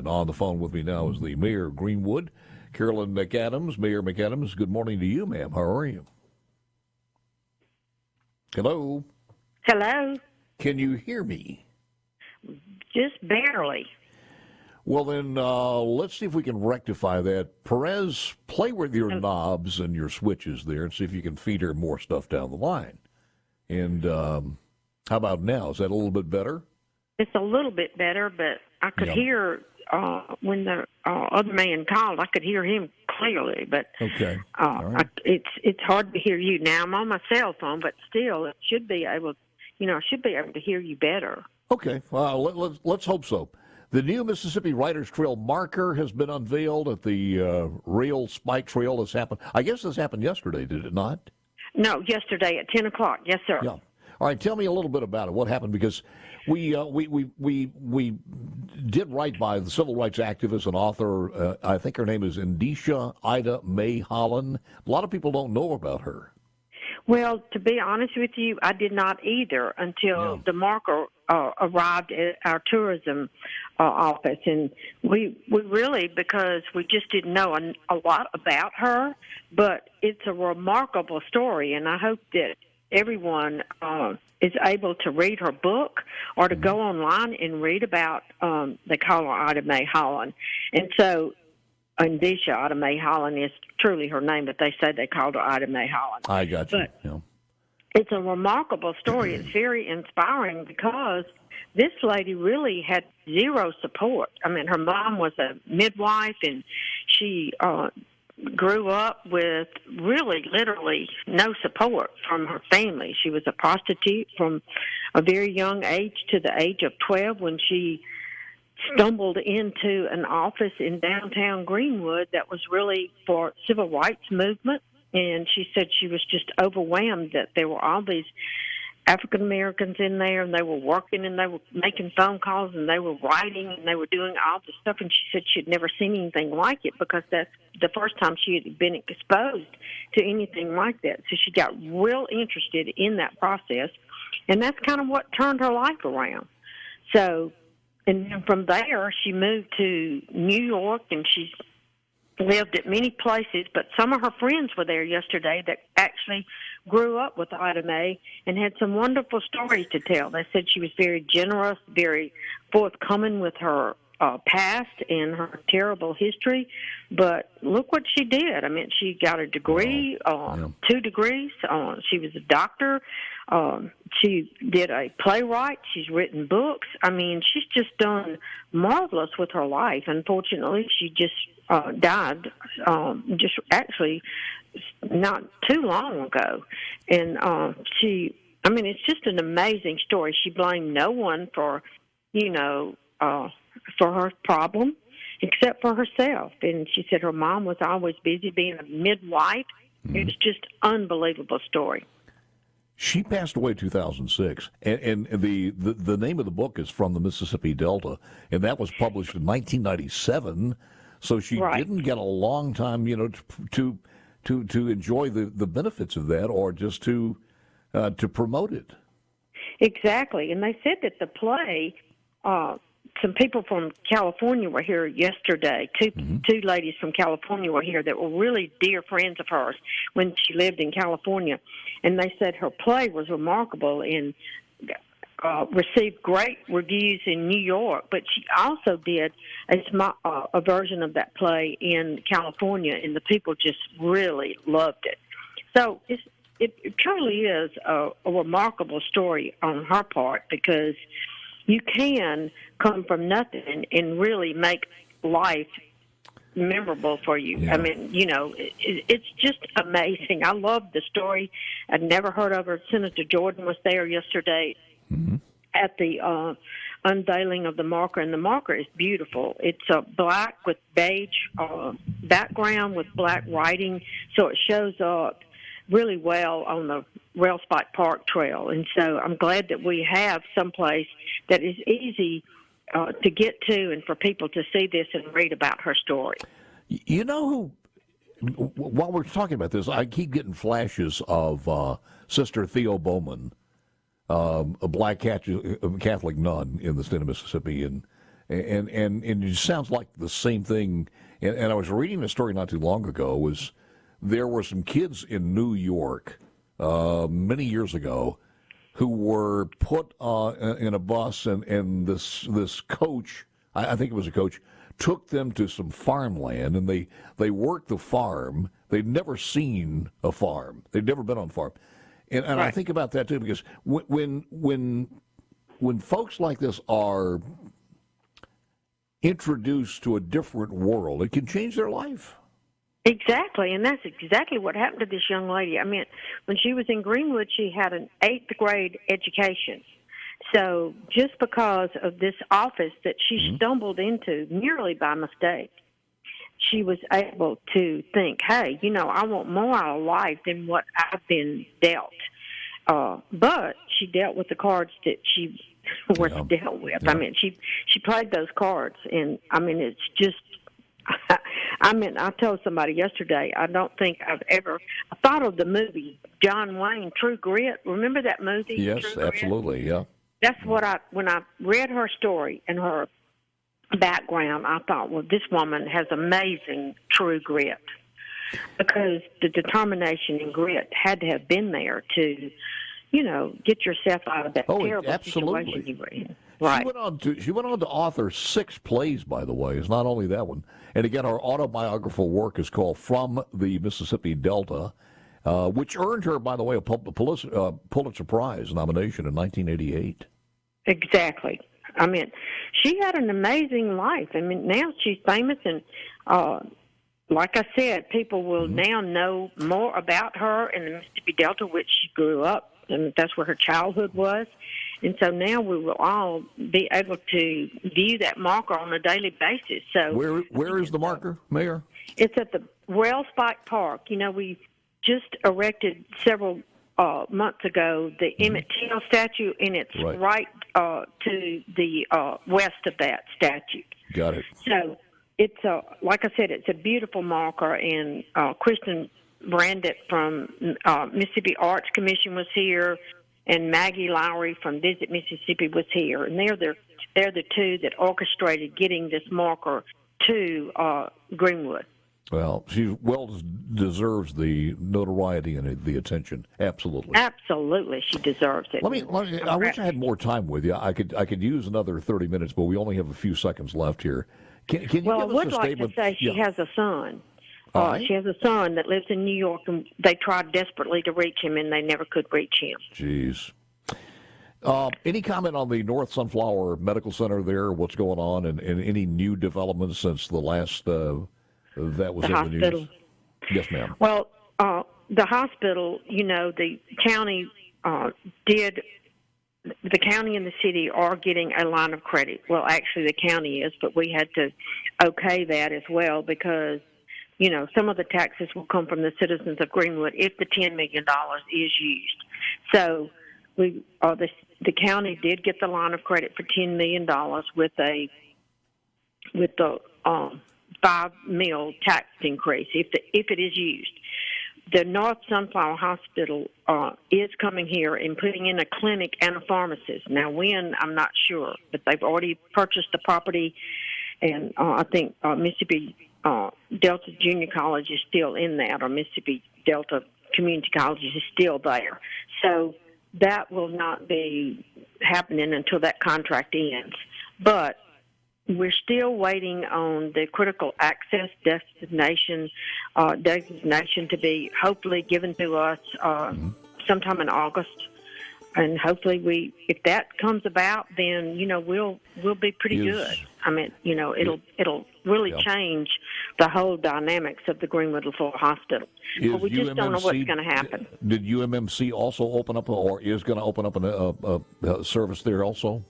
And on the phone with me now is the mayor of Greenwood, Carolyn McAdams. Mayor McAdams, good morning to you, ma'am. How are you? Hello? Hello? Can you hear me? Just barely. Well, then, let's see if we can rectify that. Perez, play with your knobs and your switches there and see if you can feed her more stuff down the line. And how about now? Is that a little bit better? It's a little bit better, but I could hear when the other man called, I could hear him clearly. But okay. All right. it's hard to hear you now. I'm on my cell phone, but still, it should be able. I should be able to hear you better. Okay. Well, let's hope so. The new Mississippi Writers Trail marker has been unveiled at the Rail Spike Trail. This happened. I guess this happened yesterday, did it not? No, yesterday at 10 o'clock. Yes, sir. Yeah. All right. Tell me a little bit about it. What happened? Because we did write by the civil rights activist and author. I think her name is Indisha Ida Mae Holland. A lot of people don't know about her. Well, to be honest with you, I did not either until the marker arrived at our tourism office. And we really, because we just didn't know a lot about her, but it's a remarkable story, and I hope that everyone is able to read her book or to go online and read about, they call her Ida Mae Holland. And so Indisha Ida Mae Holland is truly her name, but they say they called her Ida Mae Holland. I got you. But it's a remarkable story. It's very inspiring because this lady really had zero support. I mean, her mom was a midwife, and she grew up with really literally no support from her family. She was a prostitute from a very young age to the age of 12 when she stumbled into an office in downtown Greenwood that was really for civil rights movement. And she said she was just overwhelmed that there were all these African Americans in there, and they were working, and they were making phone calls, and they were writing, and they were doing all this stuff. And she said she'd never seen anything like it because that's the first time she had been exposed to anything like that. So she got real interested in that process, and that's kind of what turned her life around. So, and then from there, she moved to New York, and she's lived at many places, but some of her friends were there yesterday that actually grew up with Ida Mae and had some wonderful stories to tell. They said she was very generous, very forthcoming with her past and her terrible history, but look what she did. I mean, she got a degree, 2 degrees. She was a doctor. She did a playwright. She's written books. I mean, she's just done marvelous with her life. Unfortunately, she just died just actually not too long ago. And it's just an amazing story. She blamed no one for her problem except for herself. And she said her mom was always busy being a midwife. It was just an unbelievable story. She passed away in 2006, and the name of the book is From the Mississippi Delta, and that was published in 1997. So she didn't get a long time, to enjoy the benefits of that, or just to promote it. Exactly, and they said that the play. Some people from California were here yesterday. Two ladies from California were here that were really dear friends of hers when she lived in California. And they said her play was remarkable and received great reviews in New York. But she also did a version of that play in California, and the people just really loved it. So it truly is a remarkable story on her part, because you can come from nothing and really make life memorable for you. Yeah. I mean, it's just amazing. I love the story. I'd never heard of her. Senator Jordan was there yesterday at the unveiling of the marker, and the marker is beautiful. It's black with beige background with black writing, so it shows up really well on the Rail Spike Park Trail. And so I'm glad that we have someplace that is easy to get to and for people to see this and read about her story. You know who, while we're talking about this, I keep getting flashes of Sister Theo Bowman, a black Catholic nun in the state of Mississippi, and it sounds like the same thing. And I was reading a story not too long ago. Was there were some kids in New York many years ago who were put in a bus, and this coach, I think it was a coach, took them to some farmland, and they worked the farm. They'd never seen a farm. They'd never been on a farm. And right. I think about that, too, because when folks like this are introduced to a different world, it can change their life. Exactly, and that's exactly what happened to this young lady. I mean, when she was in Greenwood, she had an 8th grade education. So just because of this office that she stumbled into nearly by mistake, she was able to think, hey, I want more out of life than what I've been dealt. But she dealt with the cards that she was dealt with. Yeah. I mean, she played those cards, and, it's just, I told somebody yesterday, I don't think I thought of the movie, John Wayne, True Grit. Remember that movie? Yes, absolutely, yeah. That's what when I read her story and her background, I thought, well, this woman has amazing true grit, because the determination and grit had to have been there to, get yourself out of that terrible situation you were in. Right. She went on to author 6 plays, by the way. It's not only that one. And again, her autobiographical work is called From the Mississippi Delta, which earned her, by the way, a Pulitzer Prize nomination in 1988. Exactly. I mean, she had an amazing life. I mean, now she's famous, and like I said, people will now know more about her in the Mississippi Delta, which she grew up, and that's where her childhood was. And so now we will all be able to view that marker on a daily basis. So where is the marker, Mayor? It's at the Rail Spike Park. We just erected several months ago the Emmett Till statue, and it's right to the west of that statue. Got it. So it's like I said, it's a beautiful marker, and Kristen Brandett from Mississippi Arts Commission was here, and Maggie Lowry from Visit Mississippi was here, and they're the two that orchestrated getting this marker to Greenwood. Well, she deserves the notoriety and the attention. Absolutely. Absolutely, she deserves it. I wish I had more time with you. I could use another 30 minutes, but we only have a few seconds left here. Can you give us a statement? Well, I would like to say she has a son. She has a son that lives in New York, and they tried desperately to reach him, and they never could reach him. Jeez. Any comment on the North Sunflower Medical Center there, what's going on, and any new developments since the last that was in the news? Yes, ma'am. Well, the hospital, the county the county and the city are getting a line of credit. Well, actually the county is, but we had to okay that as well, because some of the taxes will come from the citizens of Greenwood if the $10 million is used. So the county did get the line of credit for $10 million with the 5 mil tax increase if it is used. The North Sunflower Hospital is coming here and putting in a clinic and a pharmacist. Now, when, I'm not sure, but they've already purchased the property, and I think Mississippi Delta Junior College is still in that, or Mississippi Delta Community College is still there. So that will not be happening until that contract ends. But we're still waiting on the critical access designation to be hopefully given to us sometime in August, and hopefully if that comes about, then we'll be pretty good. I mean, it'll really change the whole dynamics of the Greenwood LaFleur Hospital. But we just don't know what's going to happen. Did UMMC also open up, or is going to open up a service there also?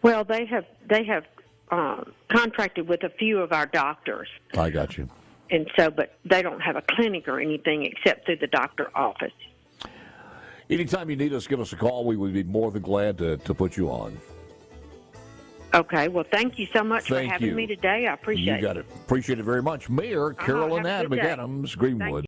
Well, they have contracted with a few of our doctors. I got you. And so, but they don't have a clinic or anything except through the doctor office. Anytime you need us, give us a call. We would be more than glad to put you on. Okay. Well, thank you so much for having me today. I appreciate it. You got it. Appreciate it very much. Mayor Carolyn McAdams, Greenwood.